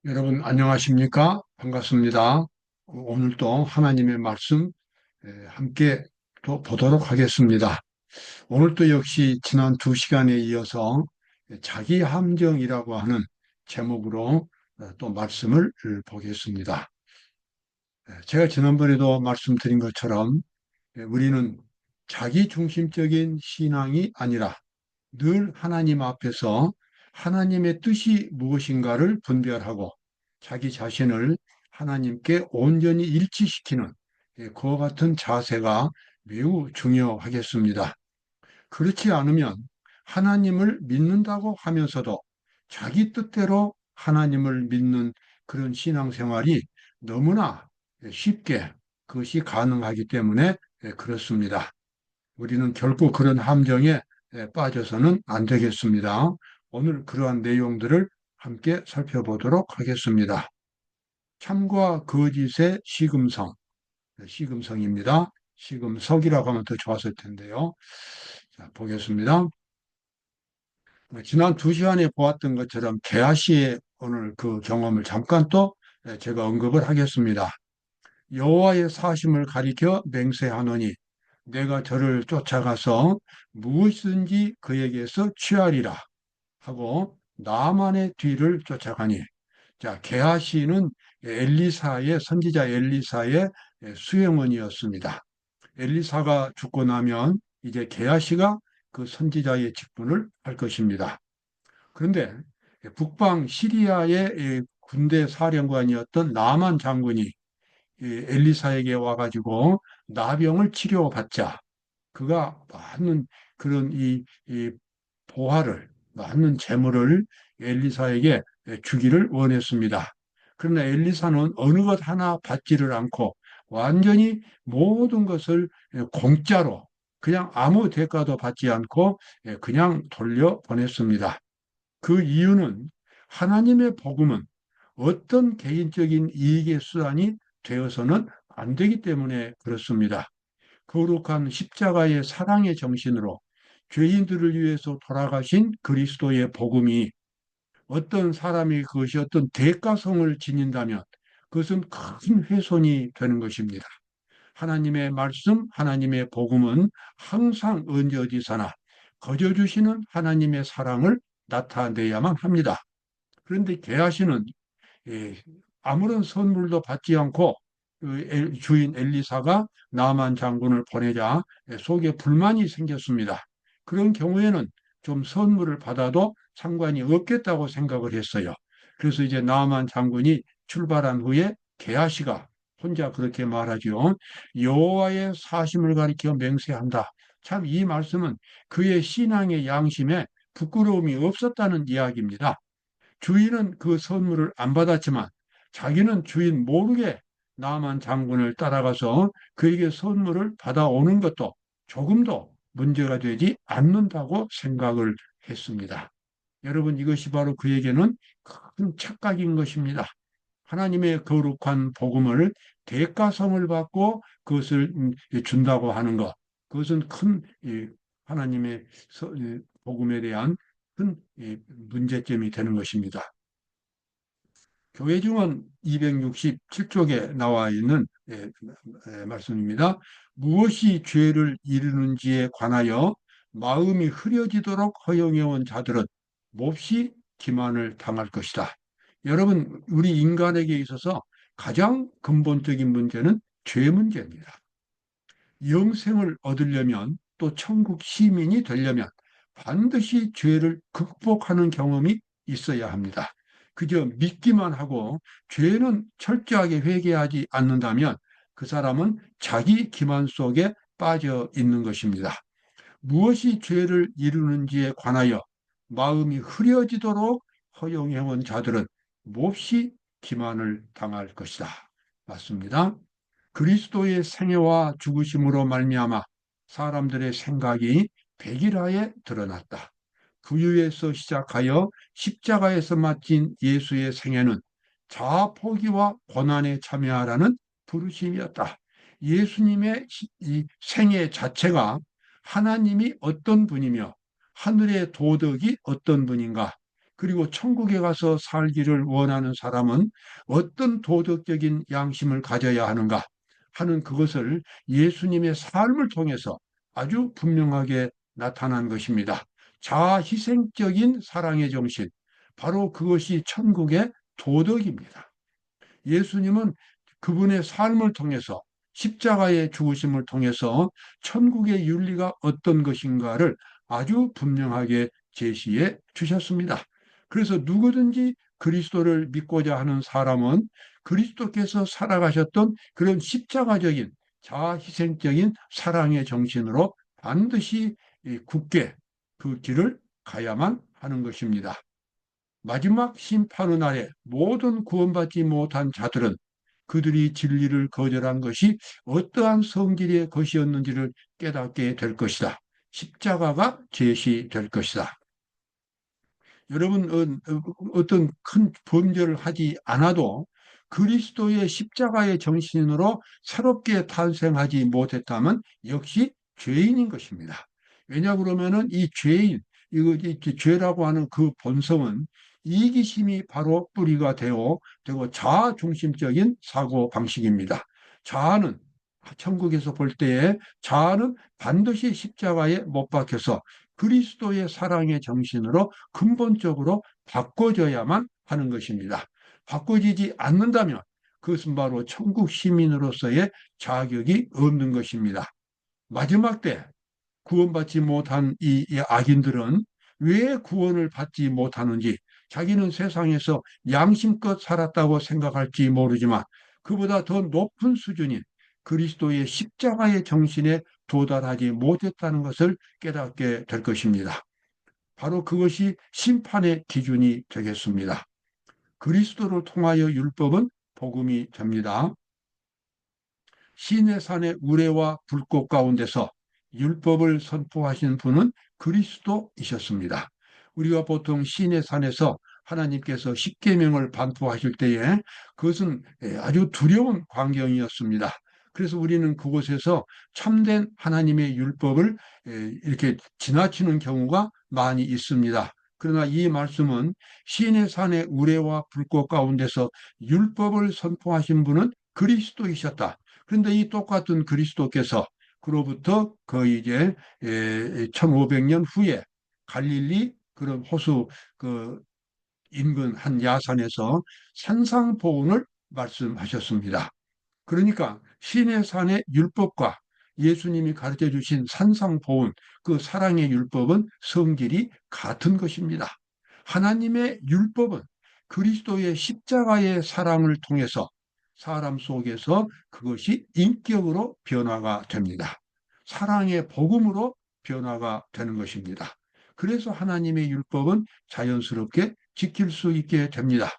여러분 안녕하십니까? 반갑습니다. 오늘도 하나님의 말씀 함께 또 보도록 하겠습니다. 오늘도 역시 지난 두 시간에 이어서 자기 함정이라고 하는 제목으로 또 말씀을 보겠습니다. 제가 지난번에도 말씀드린 것처럼 우리는 자기 중심적인 신앙이 아니라 늘 하나님 앞에서 하나님의 뜻이 무엇인가를 분별하고 자기 자신을 하나님께 온전히 일치시키는 그와 같은 자세가 매우 중요하겠습니다. 그렇지 않으면 하나님을 믿는다고 하면서도 자기 뜻대로 하나님을 믿는 그런 신앙생활이 너무나 쉽게 그것이 가능하기 때문에 그렇습니다. 우리는 결코 그런 함정에 빠져서는 안 되겠습니다. 오늘 그러한 내용들을 함께 살펴보도록 하겠습니다. 참과 거짓의 시금성, 시금성입니다. 시금석이라고 하면 더 좋았을 텐데요. 자, 보겠습니다. 지난 두 시간에 보았던 것처럼 게하시의 오늘 그 경험을 잠깐 또 제가 언급을 하겠습니다. 여호와의 사심을 가리켜 맹세하노니 내가 저를 쫓아가서 무엇이든지 그에게서 취하리라 하고 나만의 뒤를 쫓아가니, 자, 게하시는 엘리사의 선지자 엘리사의 수행원이었습니다. 엘리사가 죽고 나면 이제 게하시가 그 선지자의 직분을 할 것입니다. 그런데 북방 시리아의 군대 사령관이었던 나만 장군이 엘리사에게 와가지고 나병을 치료받자 그가 많은 그런 이 보화를, 많은 재물을 엘리사에게 주기를 원했습니다. 그러나 엘리사는 어느 것 하나 받지를 않고 완전히 모든 것을 공짜로 그냥 아무 대가도 받지 않고 그냥 돌려보냈습니다. 그 이유는 하나님의 복음은 어떤 개인적인 이익의 수단이 되어서는 안 되기 때문에 그렇습니다. 거룩한 십자가의 사랑의 정신으로 죄인들을 위해서 돌아가신 그리스도의 복음이 어떤 사람이 그것이 어떤 대가성을 지닌다면 그것은 큰 훼손이 되는 것입니다. 하나님의 말씀, 하나님의 복음은 항상 언제 어디서나 거저 주시는 하나님의 사랑을 나타내야만 합니다. 그런데 게하시는 아무런 선물도 받지 않고 그 주인 엘리사가 나만 장군을 보내자 속에 불만이 생겼습니다. 그런 경우에는 좀 선물을 받아도 상관이 없겠다고 생각을 했어요. 그래서 이제 나만 장군이 출발한 후에 게하시가 혼자 그렇게 말하지요. 여호와의 사심을 가리켜 맹세한다. 참 이 말씀은 그의 신앙의 양심에 부끄러움이 없었다는 이야기입니다. 주인은 그 선물을 안 받았지만 자기는 주인 모르게 나만 장군을 따라가서 그에게 선물을 받아오는 것도 조금도 문제가 되지 않는다고 생각을 했습니다. 여러분, 이것이 바로 그에게는 큰 착각인 것입니다. 하나님의 거룩한 복음을 대가성을 받고 그것을 준다고 하는 것, 그것은 큰 하나님의 복음에 대한 큰 문제점이 되는 것입니다. 교회증언 267쪽에 나와 있는 말씀입니다. 무엇이 죄를 이루는지에 관하여 마음이 흐려지도록 허용해온 자들은 몹시 기만을 당할 것이다. 여러분, 우리 인간에게 있어서 가장 근본적인 문제는 죄 문제입니다. 영생을 얻으려면 또 천국 시민이 되려면 반드시 죄를 극복하는 경험이 있어야 합니다. 그저 믿기만 하고 죄는 철저하게 회개하지 않는다면 그 사람은 자기 기만 속에 빠져 있는 것입니다. 무엇이 죄를 이루는지에 관하여 마음이 흐려지도록 허용해온 자들은 몹시 기만을 당할 것이다. 맞습니다. 그리스도의 생애와 죽으심으로 말미암아 사람들의 생각이 백일하에 드러났다. 부유에서 시작하여 십자가에서 마친 예수의 생애는 자아 포기와 고난에 참여하라는 부르심이었다. 예수님의 이 생애 자체가 하나님이 어떤 분이며 하늘의 도덕이 어떤 분인가, 그리고 천국에 가서 살기를 원하는 사람은 어떤 도덕적인 양심을 가져야 하는가 하는 그것을 예수님의 삶을 통해서 아주 분명하게 나타난 것입니다. 자아희생적인 사랑의 정신, 바로 그것이 천국의 도덕입니다. 예수님은 그분의 삶을 통해서 십자가의 죽으심을 통해서 천국의 윤리가 어떤 것인가를 아주 분명하게 제시해 주셨습니다. 그래서 누구든지 그리스도를 믿고자 하는 사람은 그리스도께서 살아가셨던 그런 십자가적인 자아희생적인 사랑의 정신으로 반드시 굳게 그 길을 가야만 하는 것입니다. 마지막 심판의 날에 모든 구원받지 못한 자들은 그들이 진리를 거절한 것이 어떠한 성질의 것이었는지를 깨닫게 될 것이다. 십자가가 제시될 것이다. 여러분, 어떤 큰 범죄를 하지 않아도 그리스도의 십자가의 정신으로 새롭게 탄생하지 못했다면 역시 죄인인 것입니다. 왜냐 그러면은 이 죄인, 이 죄라고 하는 그 본성은 이기심이 바로 뿌리가 되고 자아중심적인 사고 방식입니다. 자아는 천국에서 볼 때에 자아는 반드시 십자가에 못 박혀서 그리스도의 사랑의 정신으로 근본적으로 바꿔져야만 하는 것입니다. 바꿔지지 않는다면 그것은 바로 천국 시민으로서의 자격이 없는 것입니다. 마지막 때 구원받지 못한 이 악인들은 왜 구원을 받지 못하는지, 자기는 세상에서 양심껏 살았다고 생각할지 모르지만 그보다 더 높은 수준인 그리스도의 십자가의 정신에 도달하지 못했다는 것을 깨닫게 될 것입니다. 바로 그것이 심판의 기준이 되겠습니다. 그리스도를 통하여 율법은 복음이 됩니다. 시내산의 우레와 불꽃 가운데서 율법을 선포하신 분은 그리스도이셨습니다. 우리가 보통 시내산에서 하나님께서 십계명을 반포하실 때에 그것은 아주 두려운 광경이었습니다. 그래서 우리는 그곳에서 참된 하나님의 율법을 이렇게 지나치는 경우가 많이 있습니다. 그러나 이 말씀은 시내산의 우레와 불꽃 가운데서 율법을 선포하신 분은 그리스도이셨다. 그런데 이 똑같은 그리스도께서 그로부터 거의 이제 1500년 후에 갈릴리 그런 호수 그 인근 한 야산에서 산상보훈을 말씀하셨습니다. 그러니까 신의 산의 율법과 예수님이 가르쳐 주신 산상보훈, 그 사랑의 율법은 성질이 같은 것입니다. 하나님의 율법은 그리스도의 십자가의 사랑을 통해서 사람 속에서 그것이 인격으로 변화가 됩니다. 사랑의 복음으로 변화가 되는 것입니다. 그래서 하나님의 율법은 자연스럽게 지킬 수 있게 됩니다.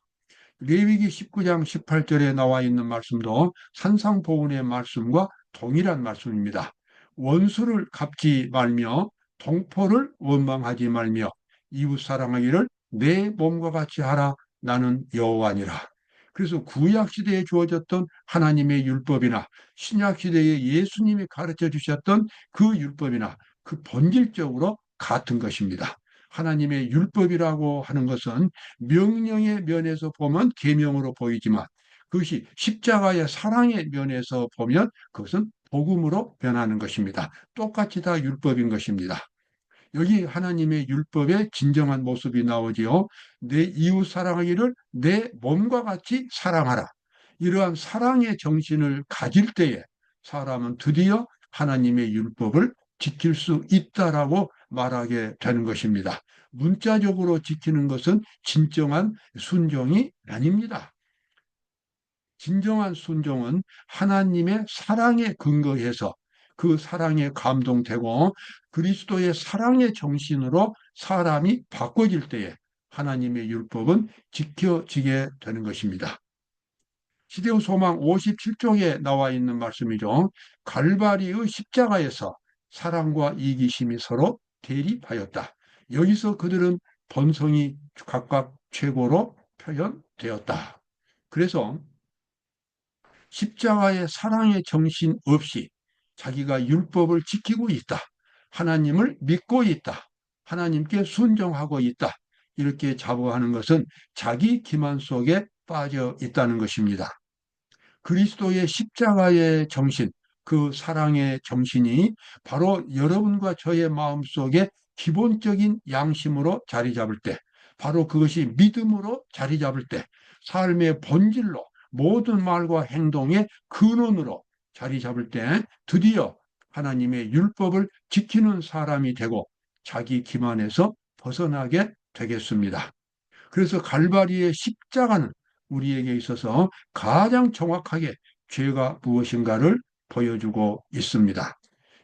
레위기 19장 18절에 나와 있는 말씀도 산상보훈의 말씀과 동일한 말씀입니다. 원수를 갚지 말며 동포를 원망하지 말며 이웃 사랑하기를 내 몸과 같이 하라. 나는 여호와니라. 그래서 구약 시대에 주어졌던 하나님의 율법이나 신약 시대에 예수님이 가르쳐 주셨던 그 율법이나 그 본질적으로 같은 것입니다. 하나님의 율법이라고 하는 것은 명령의 면에서 보면 계명으로 보이지만 그것이 십자가의 사랑의 면에서 보면 그것은 복음으로 변하는 것입니다. 똑같이 다 율법인 것입니다. 여기 하나님의 율법의 진정한 모습이 나오지요. 내 이웃 사랑하기를 내 몸과 같이 사랑하라. 이러한 사랑의 정신을 가질 때에 사람은 드디어 하나님의 율법을 지킬 수 있다라고 말하게 되는 것입니다. 문자적으로 지키는 것은 진정한 순종이 아닙니다. 진정한 순종은 하나님의 사랑에 근거해서 그 사랑에 감동되고 그리스도의 사랑의 정신으로 사람이 바꿔질 때에 하나님의 율법은 지켜지게 되는 것입니다. 시대의 소망 57쪽에 나와 있는 말씀이죠. 갈바리의 십자가에서 사랑과 이기심이 서로 대립하였다. 여기서 그들은 본성이 각각 최고로 표현되었다. 그래서 십자가의 사랑의 정신 없이 자기가 율법을 지키고 있다. 하나님을 믿고 있다. 하나님께 순종하고 있다. 이렇게 자부하는 것은 자기 기만 속에 빠져 있다는 것입니다. 그리스도의 십자가의 정신, 그 사랑의 정신이 바로 여러분과 저의 마음속에 기본적인 양심으로 자리 잡을 때, 바로 그것이 믿음으로 자리 잡을 때, 삶의 본질로 모든 말과 행동의 근원으로 자리 잡을 때 드디어 하나님의 율법을 지키는 사람이 되고 자기 기만에서 벗어나게 되겠습니다. 그래서 갈바리의 십자가는 우리에게 있어서 가장 정확하게 죄가 무엇인가를 보여주고 있습니다.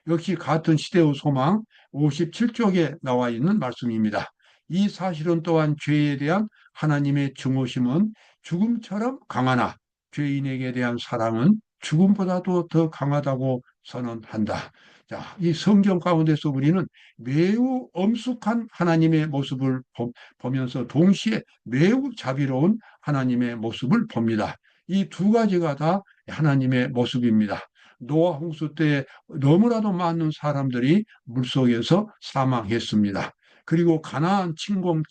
역시 같은 시대의 소망 57쪽에 나와 있는 말씀입니다. 이 사실은 또한 죄에 대한 하나님의 증오심은 죽음처럼 강하나 죄인에게 대한 사랑은 죽음보다도 더 강하다고 선언한다. 자, 이 성경 가운데서 우리는 매우 엄숙한 하나님의 모습을 보면서 동시에 매우 자비로운 하나님의 모습을 봅니다. 이 두 가지가 다 하나님의 모습입니다. 노아 홍수 때 너무나도 많은 사람들이 물속에서 사망했습니다. 그리고 가나안 침공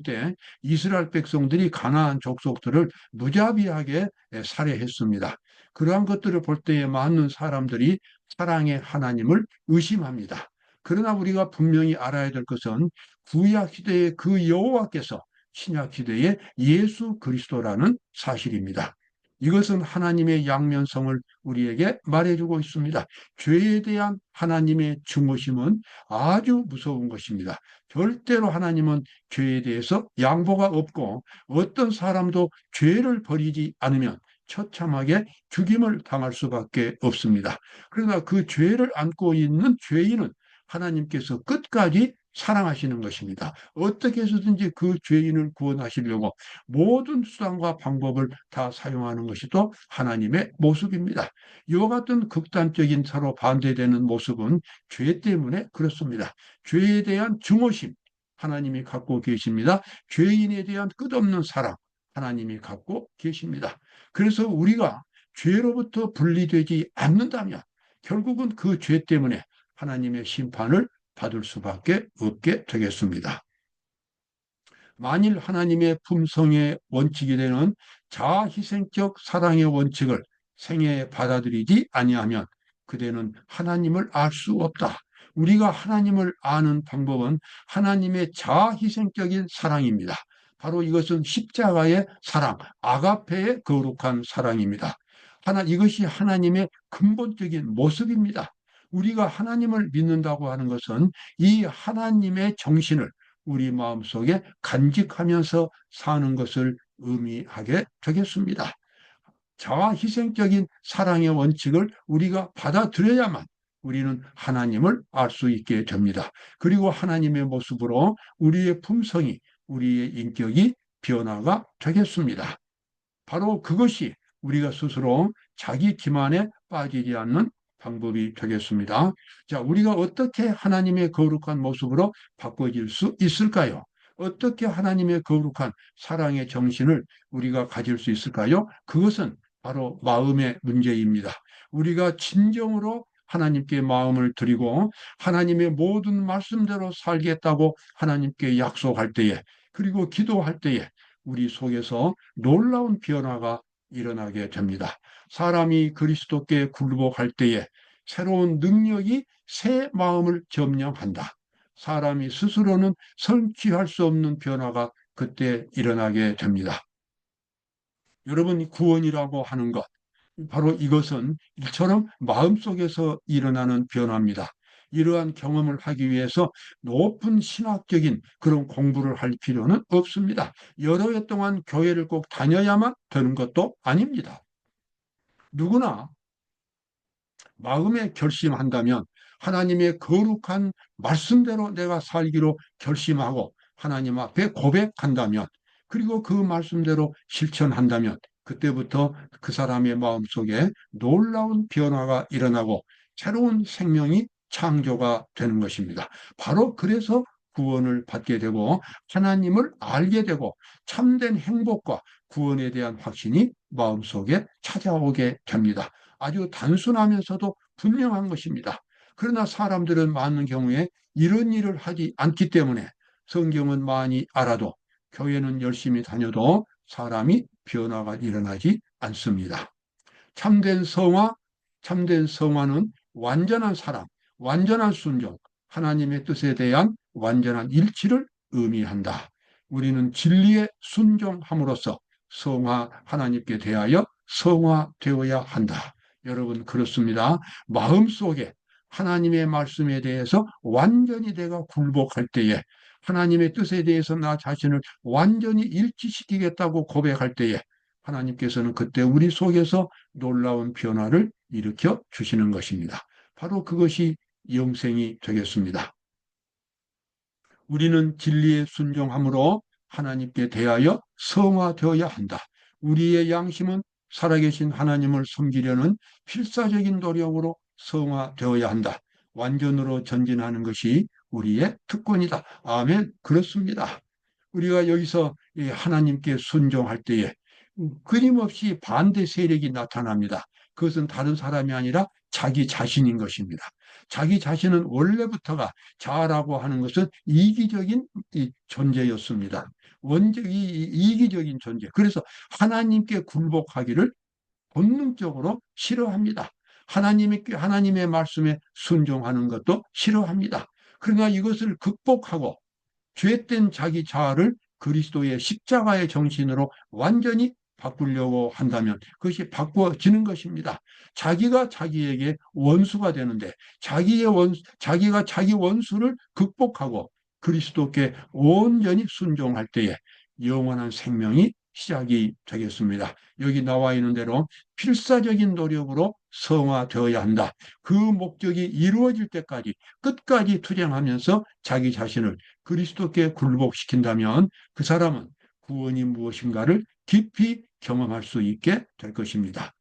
때 이스라엘 백성들이 가나안 족속들을 무자비하게 살해했습니다. 그러한 것들을 볼 때에 많은 사람들이 사랑의 하나님을 의심합니다. 그러나 우리가 분명히 알아야 될 것은 구약 시대의 그 여호와께서 신약 시대의 예수 그리스도라는 사실입니다. 이것은 하나님의 양면성을 우리에게 말해주고 있습니다. 죄에 대한 하나님의 증오심은 아주 무서운 것입니다. 절대로 하나님은 죄에 대해서 양보가 없고 어떤 사람도 죄를 버리지 않으면 처참하게 죽임을 당할 수밖에 없습니다. 그러나 그 죄를 안고 있는 죄인은 하나님께서 끝까지 사랑하시는 것입니다. 어떻게 해서든지 그 죄인을 구원하시려고 모든 수단과 방법을 다 사용하는 것이 또 하나님의 모습입니다. 이와 같은 극단적인 서로 반대되는 모습은 죄 때문에 그렇습니다. 죄에 대한 증오심 하나님이 갖고 계십니다. 죄인에 대한 끝없는 사랑 하나님이 갖고 계십니다. 그래서 우리가 죄로부터 분리되지 않는다면 결국은 그 죄 때문에 하나님의 심판을 받을 수밖에 없게 되겠습니다. 만일 하나님의 품성의 원칙이 되는 자아희생적 사랑의 원칙을 생애에 받아들이지 아니하면 그대는 하나님을 알 수 없다. 우리가 하나님을 아는 방법은 하나님의 자아희생적인 사랑입니다. 바로 이것은 십자가의 사랑, 아가페의 거룩한 사랑입니다. 이것이 하나님의 근본적인 모습입니다. 우리가 하나님을 믿는다고 하는 것은 이 하나님의 정신을 우리 마음속에 간직하면서 사는 것을 의미하게 되겠습니다. 자아 희생적인 사랑의 원칙을 우리가 받아들여야만 우리는 하나님을 알 수 있게 됩니다. 그리고 하나님의 모습으로 우리의 품성이, 우리의 인격이 변화가 되겠습니다. 바로 그것이 우리가 스스로 자기 기만에 빠지지 않는 방법이 되겠습니다. 자, 우리가 어떻게 하나님의 거룩한 모습으로 바꿔질 수 있을까요? 어떻게 하나님의 거룩한 사랑의 정신을 우리가 가질 수 있을까요? 그것은 바로 마음의 문제입니다. 우리가 진정으로 하나님께 마음을 드리고 하나님의 모든 말씀대로 살겠다고 하나님께 약속할 때에, 그리고 기도할 때에 우리 속에서 놀라운 변화가 일어나게 됩니다. 사람이 그리스도께 굴복할 때에 새로운 능력이 새 마음을 점령한다. 사람이 스스로는 성취할 수 없는 변화가 그때 일어나게 됩니다. 여러분, 구원이라고 하는 것, 바로 이것은 이처럼 마음속에서 일어나는 변화입니다. 이러한 경험을 하기 위해서 높은 신학적인 그런 공부를 할 필요는 없습니다. 여러 해 동안 교회를 꼭 다녀야만 되는 것도 아닙니다. 누구나 마음에 결심한다면 하나님의 거룩한 말씀대로 내가 살기로 결심하고 하나님 앞에 고백한다면, 그리고 그 말씀대로 실천한다면 그때부터 그 사람의 마음속에 놀라운 변화가 일어나고 새로운 생명이 창조가 되는 것입니다. 바로 그래서 구원을 받게 되고 하나님을 알게 되고 참된 행복과 구원에 대한 확신이 마음속에 찾아오게 됩니다. 아주 단순하면서도 분명한 것입니다. 그러나 사람들은 많은 경우에 이런 일을 하지 않기 때문에 성경은 많이 알아도 교회는 열심히 다녀도 사람이 변화가 일어나지 않습니다. 참된 성화, 참된 성화는 완전한 사랑, 완전한 순종, 하나님의 뜻에 대한 완전한 일치를 의미한다. 우리는 진리에 순종함으로써 성화, 하나님께 대하여 성화되어야 한다. 여러분, 그렇습니다. 마음속에 하나님의 말씀에 대해서 완전히 내가 굴복할 때에, 하나님의 뜻에 대해서 나 자신을 완전히 일치시키겠다고 고백할 때에 하나님께서는 그때 우리 속에서 놀라운 변화를 일으켜 주시는 것입니다. 바로 그것이 영생이 되겠습니다. 우리는 진리에 순종함으로 하나님께 대하여 성화되어야 한다. 우리의 양심은 살아계신 하나님을 섬기려는 필사적인 노력으로 성화되어야 한다. 완전으로 전진하는 것이 우리의 특권이다. 아멘. 그렇습니다. 우리가 여기서 하나님께 순종할 때에 끊임없이 반대 세력이 나타납니다. 그것은 다른 사람이 아니라 자기 자신인 것입니다. 자기 자신은 원래부터가 자아라고 하는 것은 이기적인 존재였습니다. 이기적인 존재. 그래서 하나님께 굴복하기를 본능적으로 싫어합니다. 하나님의 말씀에 순종하는 것도 싫어합니다. 그러나 이것을 극복하고 죄된 자기 자아를 그리스도의 십자가의 정신으로 완전히 바꾸려고 한다면 그것이 바꿔지는 것입니다. 자기가 자기에게 원수가 되는데 자기가 자기 원수를 극복하고 그리스도께 온전히 순종할 때에 영원한 생명이 시작이 되겠습니다. 여기 나와 있는 대로 필사적인 노력으로 성화되어야 한다. 그 목적이 이루어질 때까지 끝까지 투쟁하면서 자기 자신을 그리스도께 굴복시킨다면 그 사람은 구원이 무엇인가를 깊이 경험할 수 있게 될 것입니다.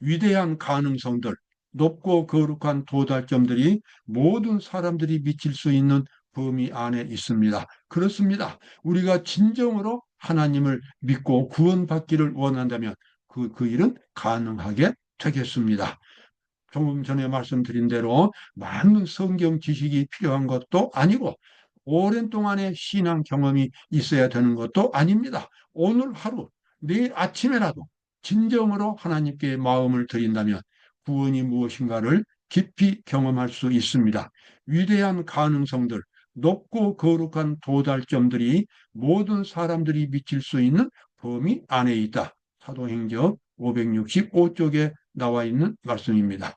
위대한 가능성들, 높고 거룩한 도달점들이 모든 사람들이 미칠 수 있는 범위 안에 있습니다. 그렇습니다. 우리가 진정으로 하나님을 믿고 구원받기를 원한다면 그 일은 가능하게 되겠습니다. 조금 전에 말씀드린 대로 많은 성경 지식이 필요한 것도 아니고 오랜 동안의 신앙 경험이 있어야 되는 것도 아닙니다. 오늘 하루, 내일 아침에라도 진정으로 하나님께 마음을 드린다면 구원이 무엇인가를 깊이 경험할 수 있습니다. 위대한 가능성들, 높고 거룩한 도달점들이 모든 사람들이 미칠 수 있는 범위 안에 있다. 사도행전 565쪽에 나와 있는 말씀입니다.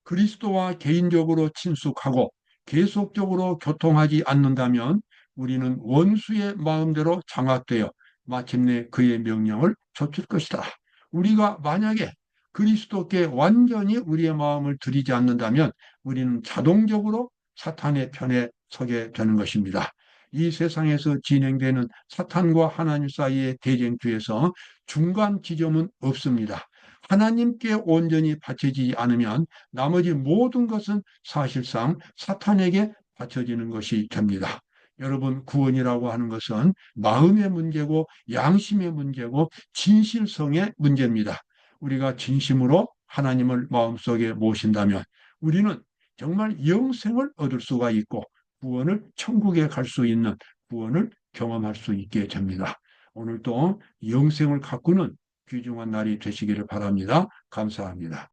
그리스도와 개인적으로 친숙하고 계속적으로 교통하지 않는다면 우리는 원수의 마음대로 장악되어 마침내 그의 명령을 좇을 것이다. 우리가 만약에 그리스도께 완전히 우리의 마음을 들이지 않는다면 우리는 자동적으로 사탄의 편에 서게 되는 것입니다. 이 세상에서 진행되는 사탄과 하나님 사이의 대쟁투에서 중간 지점은 없습니다. 하나님께 온전히 바쳐지지 않으면 나머지 모든 것은 사실상 사탄에게 바쳐지는 것이 됩니다. 여러분, 구원이라고 하는 것은 마음의 문제고 양심의 문제고 진실성의 문제입니다. 우리가 진심으로 하나님을 마음속에 모신다면 우리는 정말 영생을 얻을 수가 있고 구원을 천국에 갈 수 있는 구원을 경험할 수 있게 됩니다. 오늘도 영생을 가꾸는 귀중한 날이 되시기를 바랍니다. 감사합니다.